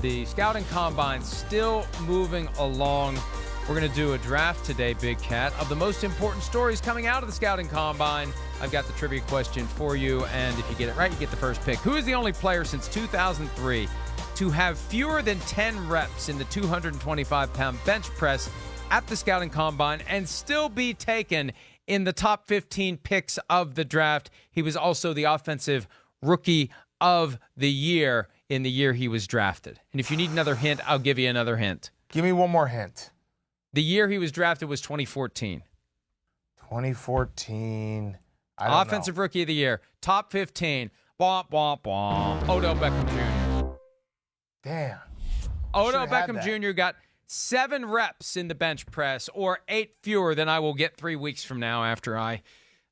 The scouting combine still moving along. We're going to do a draft today, Big Cat, of the most important stories coming out of the scouting combine. I've got the trivia question for you, and if you get it right, you get the first pick. Who is the only player since 2003 to have fewer than 10 reps in the 225-pound bench press at the scouting combine and still be taken in the top 15 picks of the draft? He was also the offensive rookie of the year in the year he was drafted. And if you need another hint, I'll give you another hint. Give me one more hint. The year he was drafted was 2014. 2014. I don't Offensive know. Rookie of the Year. Top 15. Womp, womp, womp. Odell Beckham Jr. Damn. Odell Should've had Beckham that. Jr. got 7 reps in the bench press, or 8 fewer than I will get 3 weeks from now after I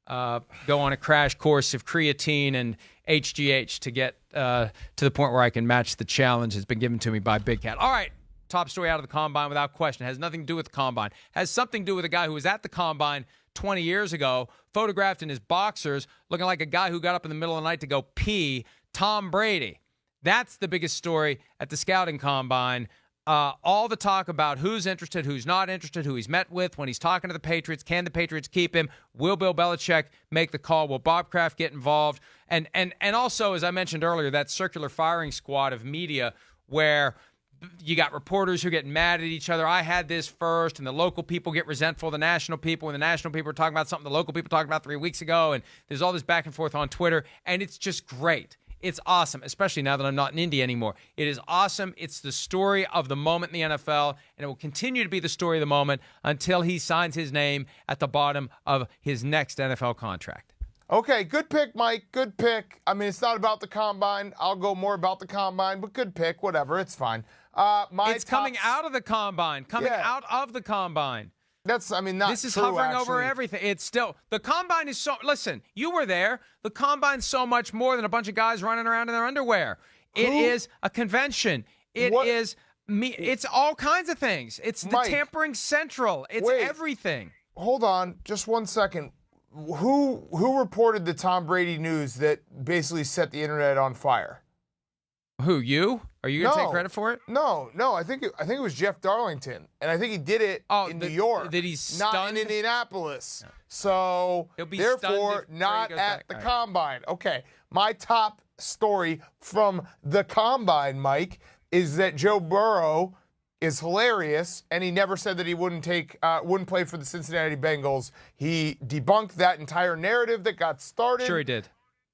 go on a crash course of creatine and HGH to get to the point where I can match the challenge that's been given to me by Big Cat. All right. Top story out of the combine without question. It has nothing to do with the combine. Has something to do with a guy who was at the combine 20 years ago, photographed in his boxers, looking like a guy who got up in the middle of the night to go pee, Tom Brady. That's the biggest story at the scouting combine. All the talk about who's interested, who's not interested, who he's met with when he's talking to the Patriots. Can the Patriots keep him? Will Bill Belichick make the call? Will Bob Kraft get involved? And also, as I mentioned earlier, that circular firing squad of media where you got reporters who get mad at each other. I had this first, and the local people get resentful of the national people, and the national people are talking about something the local people talked about 3 weeks ago, and there's all this back and forth on Twitter, and it's just great. It's awesome, especially now that I'm not in Indy anymore. It is awesome. It's the story of the moment in the NFL, and it will continue to be the story of the moment until he signs his name at the bottom of his next NFL contract. Okay, good pick, Mike. Good pick. I mean, it's not about the combine. I'll go more about the combine, but good pick. Whatever. It's fine. It's coming out of the combine. Out of the combine. That's, I mean, not This is true, hovering actually. over everything. It's still, the combine is so, listen, you were there. The combine's so much more than a bunch of guys running around in their underwear. It is a convention. It's all kinds of things. It's the Mike, tampering central. It's everything. Hold on, just 1 second. Who reported the Tom Brady news that basically set the internet on fire? Who, you? Are you going to take credit for it? No. I think it was Jeff Darlington, and I think he did it in New York. That he's not stunned? in Indianapolis. So He'll be therefore, stunned if not Brady goes at back. the All right. combine. Okay, my top story from the combine, Mike, is that Joe Burrow is hilarious, and he never said that he wouldn't play for the Cincinnati Bengals. He debunked that entire narrative that got started. Sure he did.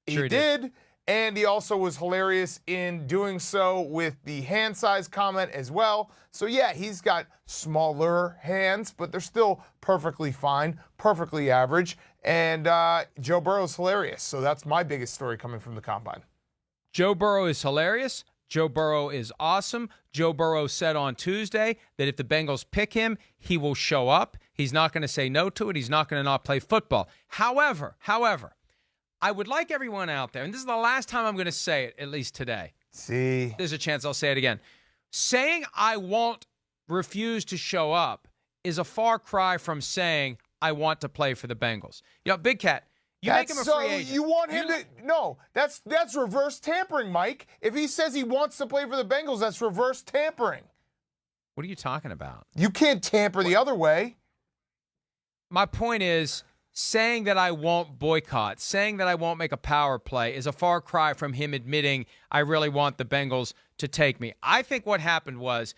He did. And he also was hilarious in doing so with the hand size comment as well. So, yeah, he's got smaller hands, but they're still perfectly fine, perfectly average. And Joe Burrow's hilarious. So that's my biggest story coming from the combine. Joe Burrow is hilarious. Joe Burrow is awesome. Joe Burrow said on Tuesday that if the Bengals pick him, he will show up. He's not going to say no to it. He's not going to not play football. However, I would like everyone out there, and this is the last time I'm going to say it, at least today. See? There's a chance I'll say it again. Saying I won't refuse to show up is a far cry from saying I want to play for the Bengals. Big Cat, you make him a free agent. You want him to? No, that's reverse tampering, Mike. If he says he wants to play for the Bengals, that's reverse tampering. What are you talking about? You can't tamper the other way. My point is, saying that I won't boycott, saying that I won't make a power play is a far cry from him admitting I really want the Bengals to take me. I think what happened was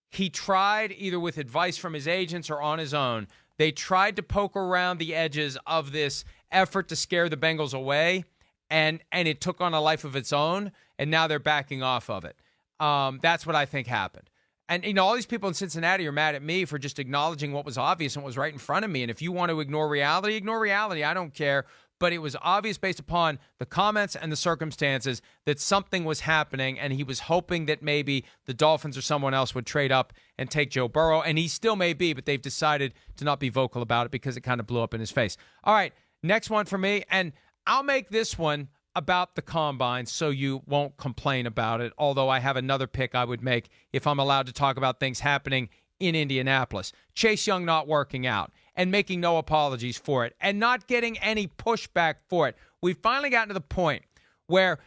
he tried, either with advice from his agents or on his own, they tried to poke around the edges of this effort to scare the Bengals away, and it took on a life of its own, and now they're backing off of it. That's what I think happened. And, all these people in Cincinnati are mad at me for just acknowledging what was obvious and what was right in front of me. And if you want to ignore reality, ignore reality. I don't care. But it was obvious based upon the comments and the circumstances that something was happening, and he was hoping that maybe the Dolphins or someone else would trade up and take Joe Burrow. And he still may be, but they've decided to not be vocal about it because it kind of blew up in his face. All right, next one for me. And I'll make this one about the combine so you won't complain about it, although I have another pick I would make if I'm allowed to talk about things happening in Indianapolis. Chase Young not working out and making no apologies for it and not getting any pushback for it. We've finally gotten to the point where,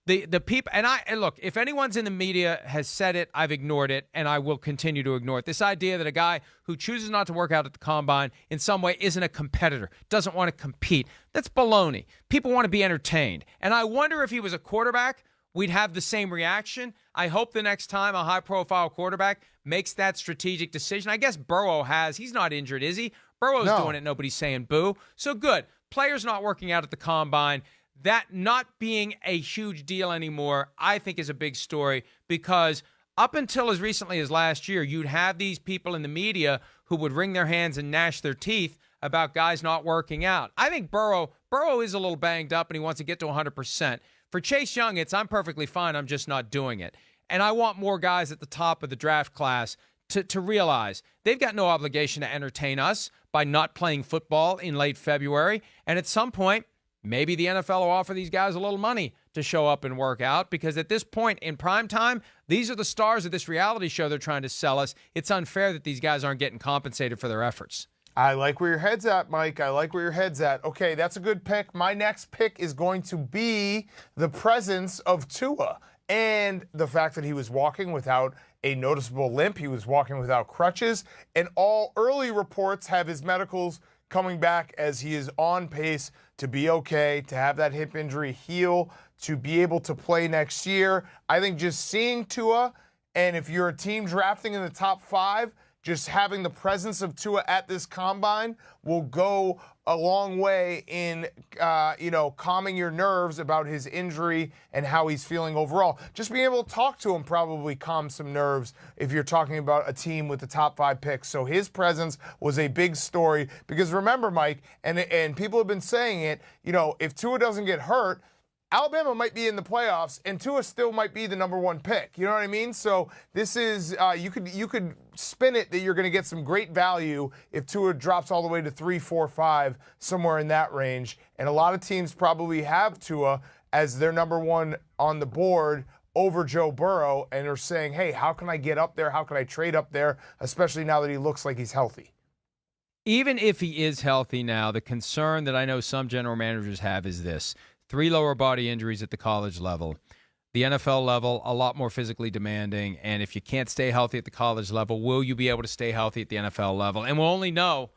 The people, and look, if anyone's in the media has said it, I've ignored it, and I will continue to ignore it. This idea that a guy who chooses not to work out at the combine in some way isn't a competitor, doesn't want to compete, that's baloney. People want to be entertained. And I wonder if he was a quarterback, we'd have the same reaction. I hope the next time a high-profile quarterback makes that strategic decision. I guess Burrow has. He's not injured, is he? Burrow's doing it. Nobody's saying boo. So good. Players not working out at the combine. That not being a huge deal anymore, I think, is a big story, because up until as recently as last year, you'd have these people in the media who would wring their hands and gnash their teeth about guys not working out. I think Burrow is a little banged up and he wants to get to 100%. For Chase Young, I'm perfectly fine. I'm just not doing it. And I want more guys at the top of the draft class to realize they've got no obligation to entertain us by not playing football in late February. And at some point, maybe the NFL will offer these guys a little money to show up and work out, because at this point in prime time, these are the stars of this reality show they're trying to sell us. It's unfair that these guys aren't getting compensated for their efforts. I like where your head's at, Mike. I like where your head's at. Okay, that's a good pick. My next pick is going to be the presence of Tua and the fact that he was walking without a noticeable limp. He was walking without crutches. And all early reports have his medicals coming back as he is on pace to be okay, to have that hip injury heal, to be able to play next year. I think just seeing Tua, and if you're a team drafting in the top 5, just having the presence of Tua at this combine will go a long way in, calming your nerves about his injury and how he's feeling overall. Just being able to talk to him probably calms some nerves if you're talking about a team with the top 5 picks. So his presence was a big story, because remember, Mike, and people have been saying it, if Tua doesn't get hurt, Alabama might be in the playoffs, and Tua still might be the number 1 pick. You know what I mean? So this is you could spin it that you're going to get some great value if Tua drops all the way to 3, 4, 5, somewhere in that range. And a lot of teams probably have Tua as their number 1 on the board over Joe Burrow, and are saying, hey, how can I get up there? How can I trade up there? Especially now that he looks like he's healthy. Even if he is healthy now, the concern that I know some general managers have is this: 3 lower body injuries at the college level. The NFL level, a lot more physically demanding. And if you can't stay healthy at the college level, will you be able to stay healthy at the NFL level? And we'll only know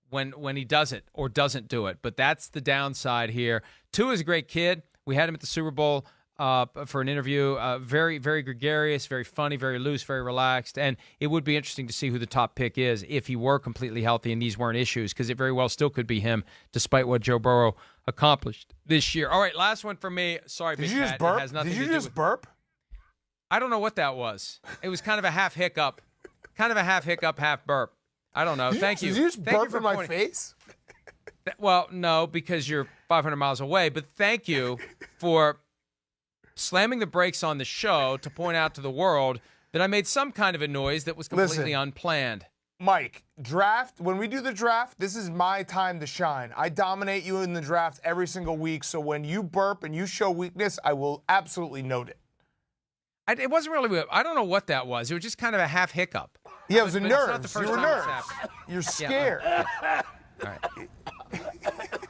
when he does it or doesn't do it. But that's the downside here. Tua is a great kid. We had him at the Super Bowl for an interview. Very, very gregarious, very funny, very loose, very relaxed. And it would be interesting to see who the top pick is if he were completely healthy and these weren't issues, because it very well still could be him, despite what Joe Burrow accomplished this year. All right, last one for me. Sorry, Big Cat. It has nothing to do with... Did you just burp? I don't know what that was. It was kind of a half hiccup, half burp. I don't know. Thank you. Did you just burp in my face? Well, no, because you're 500 miles away. But thank you for slamming the brakes on the show to point out to the world that I made some kind of a noise that was completely unplanned. Mike, when we do the draft, this is my time to shine. I dominate you in the draft every single week, so when you burp and you show weakness, I will absolutely note it. It wasn't really, I don't know what that was. It was just kind of a half hiccup. Yeah, it was a nerves. You were nervous. You're scared. Yeah. All right.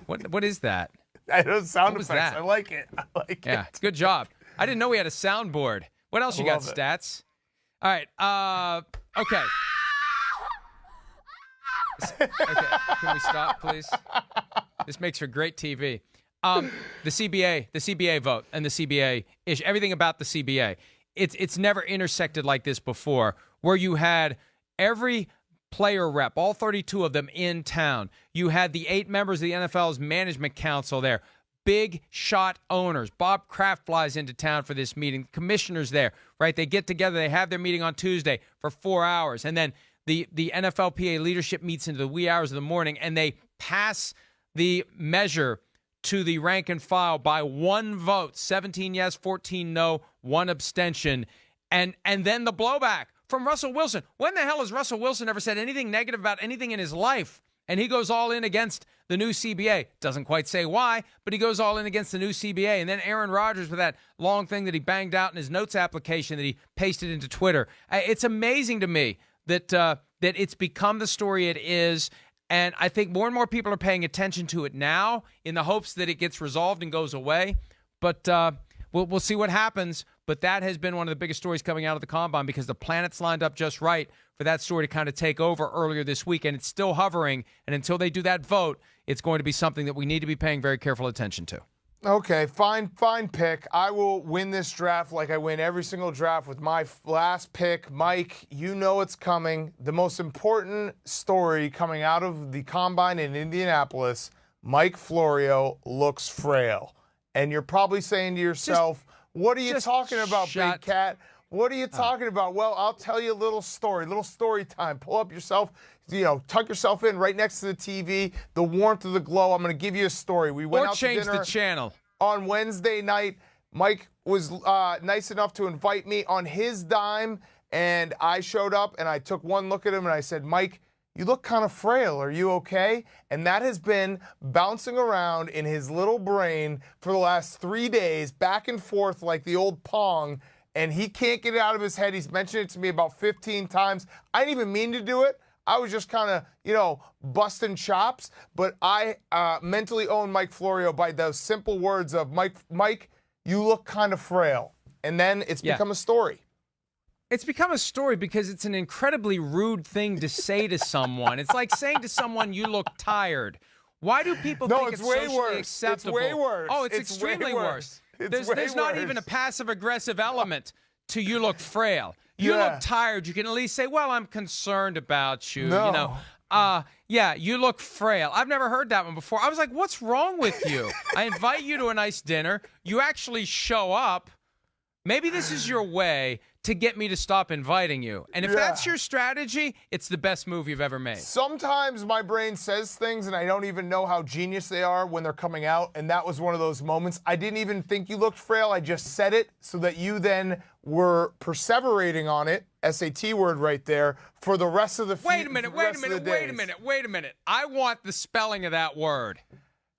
What is that? I know sound effects. That? I like it. Yeah, good job. I didn't know we had a soundboard. What else you got, Stats? All right. Okay. Okay. Can we stop, please? This makes for great TV. The CBA vote and the CBA issue, everything about the CBA. It's never intersected like this before, where you had every player rep, all 32 of them in town. You had the 8 members of the NFL's management council there. Big shot owners. Bob Kraft flies into town for this meeting. Commissioners there, right? They get together. They have their meeting on Tuesday for 4 hours. And then the NFLPA leadership meets into the wee hours of the morning, and they pass the measure to the rank and file by 1 vote, 17 yes, 14 no, 1 abstention. And then the blowback from Russell Wilson. When the hell has Russell Wilson ever said anything negative about anything in his life? And he goes all in against the new CBA. Doesn't quite say why, but he goes all in against the new CBA. And then Aaron Rodgers with that long thing that he banged out in his notes application that he pasted into Twitter. It's amazing to me that it's become the story it is. And I think more and more people are paying attention to it now in the hopes that it gets resolved and goes away. But we'll see what happens. But that has been one of the biggest stories coming out of the Combine because the planets lined up just right for that story to kind of take over earlier this week, and it's still hovering. And until they do that vote, it's going to be something that we need to be paying very careful attention to. Okay, fine pick. I will win this draft like I win every single draft with my last pick. Mike, you know it's coming. The most important story coming out of the Combine in Indianapolis, Mike Florio looks frail. And you're probably saying to yourself, what are you talking about, Big Cat? What are you talking about? Well, I'll tell you a little story time. Pull up yourself, tuck yourself in right next to the TV, the warmth of the glow. I'm going to give you a story. We went out to dinner the channel on Wednesday night. Mike was nice enough to invite me on his dime, and I showed up, and I took one look at him, and I said, Mike, you look kind of frail. Are you okay? And that has been bouncing around in his little brain for the last 3 days, back and forth like the old Pong, and he can't get it out of his head. He's mentioned it to me about 15 times. I didn't even mean to do it. I was just kind of, busting chops, but I mentally own Mike Florio by those simple words of, Mike, you look kind of frail. And then it's become a story. It's become a story because it's an incredibly rude thing to say to someone. It's like saying to someone, you look tired. Why do people think it's socially acceptable? It's way worse. Oh, it's extremely worse. There's not even a passive-aggressive element to you look frail. You look tired. You can at least say, well, I'm concerned about you. No. You look frail. I've never heard that one before. I was like, what's wrong with you? I invite you to a nice dinner. You actually show up. Maybe this is your way to get me to stop inviting you. And if that's your strategy, it's the best move you've ever made. Sometimes my brain says things and I don't even know how genius they are when they're coming out. And that was one of those moments. I didn't even think you looked frail. I just said it so that you then were perseverating on it, SAT word right there, for the rest of the Wait a minute. I want the spelling of that word.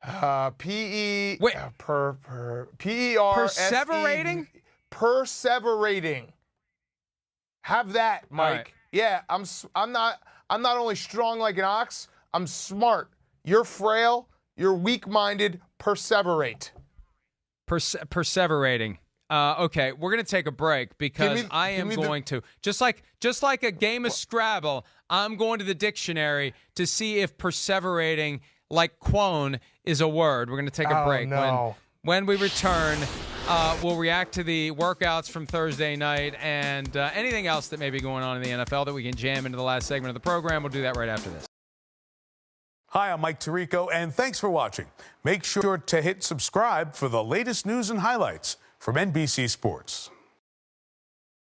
P-E... Wait. Perseverating? Perseverating. Have that, Mike. Right. Yeah, I'm not only strong like an ox, I'm smart. You're frail, you're weak-minded, perseverate. Perseverating. Okay, we're going to take a break because I am going to just like a game of Scrabble, I'm going to the dictionary to see if perseverating like quone is a word. We're going to take a break. No. When we return, we'll react to the workouts from Thursday night and anything else that may be going on in the NFL that we can jam into the last segment of the program. We'll do that right after this. Hi, I'm Mike Tirico, and thanks for watching. Make sure to hit subscribe for the latest news and highlights from NBC Sports.